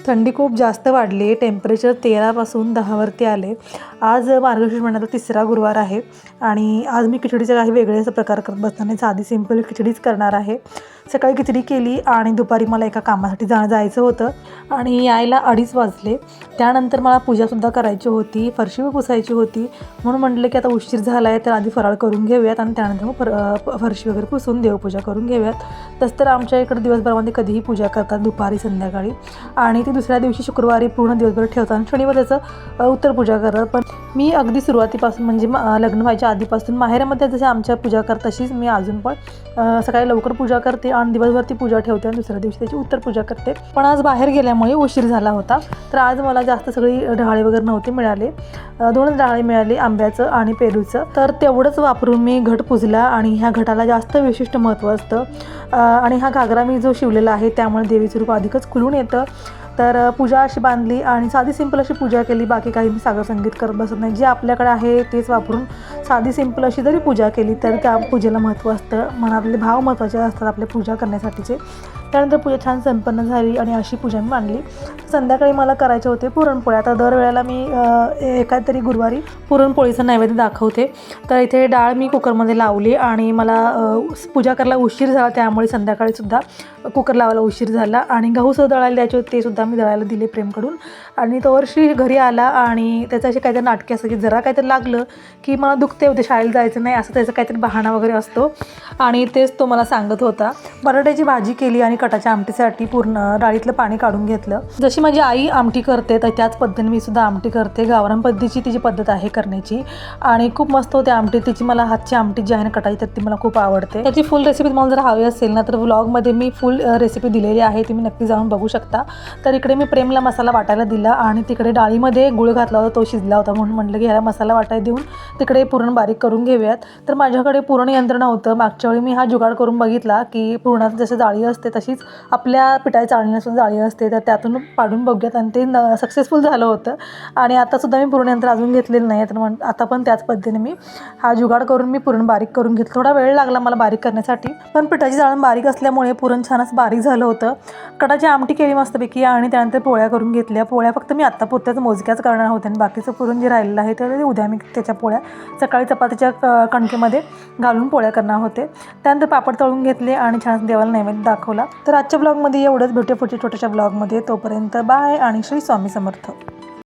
थंडी खूप जास्त वाढली आहे. टेम्परेचर 13 पासून 10 वरती आले. आज मार्गशीर्ष महिन्याचा तिसरा गुरुवार आहे आणि आज मी खिचडीचा काही वेगळे असा प्रकार करत बसणार नाही. साधी सिंपल खिचडीच करणार आहे. सकाळी खिचडी केली आणि दुपारी मला एका कामासाठी जायचं होतं आणि यायला 2:30 वाजले. त्यानंतर मला पूजासुद्धा करायची होती, फरशी पुसायची होती. म्हणून म्हटलं की आता उशीर झाला आहे तर आधी फराळ करून घेऊयात आणि त्यानंतर मग फरशी वगैरे पुसून देवपूजा करून घेऊयात. तसं तर आमच्या इकडे दिवसभरामध्ये कधीही पूजा करतात, दुपारी संध्याकाळी, आणि ती दुसऱ्या दिवशी शुक्रवारी पूर्ण दिवसभर ठेवतात आणि शनिवार त्याचं उत्तर पूजा करतात. पण मी अगदी सुरुवातीपासून म्हणजे लग्न व्हायच्या आधीपासून माहेरामध्ये जसं आमच्या पूजा करत तशीच मी अजून पण सकाळी लवकर पूजा करते आणि दिवसभर ती पूजा ठेवते आणि दुसऱ्या दिवशी त्याची उत्तर पूजा करते. पण आज बाहेर गेल्यामुळे उशीर झाला होता तर आज मला जास्त सगळी डहाळे वगैरे नव्हते मिळाले. 2च डहाळे मिळाले, आंब्याचं आणि पेरूचं. तर तेवढंच वापरून मी घट पुजला आणि ह्या घटाला जास्त विशिष्ट महत्त्व असतं आणि हा घागरा मी जो शिवलेला आहे त्यामुळे देवीचं रूप अधिकच खुलून येतं. तर पूजा अशी बांधली आणि साधी सिंपल अशी पूजा केली. बाकी काही मी सागर संगीत करत बसत नाही. जे आपल्याकडे आहे तेच वापरून साधी सिंपल अशी जरी पूजा केली तर त्या पूजेला महत्त्व असतं. मनातले भाव महत्त्वाचे असतात आपल्या पूजा करण्यासाठीचे. त्यानंतर पूजा छान संपन्न झाली आणि अशी पूजा मी मांडली. संध्याकाळी मला करायचे होते पुरणपोळ्या. आता दरवेळेला मी एखाद्या गुरुवारी पुरणपोळीचं नैवेद्य दाखवते. तर इथे डाळ मी कुकरमध्ये लावली आणि मला पूजा करायला उशीर झाला त्यामुळे संध्याकाळीसुद्धा कुकर लावायला उशीर झाला आणि गहूसुद्धा दळायला द्यायचे होते, ते सुद्धा मी दळायला दिले प्रेमकडून. आणि तो वर्षी घरी आला आणि त्याचं असे काहीतरी नाटके असं की जरा काहीतरी लागलं की मला दुखते होते, शाळेला जायचं नाही असं त्याचा काहीतरी बहाणा वगैरे असतो आणि तेच तो मला सांगत होता. बटाट्याची भाजी केली आणि कटाच्या आमटीसाठी पूर्ण डाळीतलं पाणी काढून घेतलं. जशी माझी आई आमटी करते तर त्याच पद्धतीने मी सुद्धा आमटी करते. गावरान पद्धतीची तिची पद्धत आहे करण्याची आणि खूप मस्त होते आमटी. तिची मला हातची आमटी जी आहे ना कटाची तर ती मला खूप आवडते. त्याची फुल रेसिपी तुम्हाला जर हवी असेल ना तर व्लॉगमध्ये मी फुल रेसिपी दिलेली आहे, तुम्ही नक्की जाऊन बघू शकता. तर इकडे मी प्रेमला मसाला वाटायला दिला आणि तिकडे डाळीमध्ये गुळ घातला होता, तो शिजला होता म्हणून म्हटलं की ह्याला मसाला वाटायला देऊन तिकडे पुरण बारीक करून घेऊयात. तर माझ्याकडे पुरण यंत्र नव्हतं. मागच्या वेळी मी हा जुगाड करून बघितला की पुरणात जसं जाळी असते तशीच आपल्या पिठाची चाळणीला जाळी असते, तर त्यातून पाडून बघूयात आणि ते सक्सेसफुल झालं होतं. आणि आतासुद्धा मी पुरण यंत्र अजून घेतलेलं नाही तर आता पण त्याच पद्धतीने मी हा जुगाड करून मी पुरण बारीक करून घेतलं. थोडा वेळ लागला मला बारीक करण्यासाठी, पण पिठाची चाळण बारीक असल्यामुळे पुरण छानच बारीक झालं होतं. कटाची आमटी केली मस्तपैकी आणि त्यानंतर पोळ्या करून घेतल्या. पोळ्या फक्त मी आत्ता पुरत्याच मोजक्याच करणार होते आणि बाकीचं पुरण जे राहिलेलं आहे तर उद्या मी त्याच्या पोळ्या सकाळी चपातीच्या कणकेमध्ये घालून पोळ्या करणार होते. त्यानंतर पापड तळून घेतले आणि छान देवाला नैवेद्य दाखवला. तर आजच्या ब्लॉगमध्ये एवढंच. भेटूया पुढच्या छोट्याशा ब्लॉगमध्ये. तोपर्यंत बाय आणि श्री स्वामी समर्थ.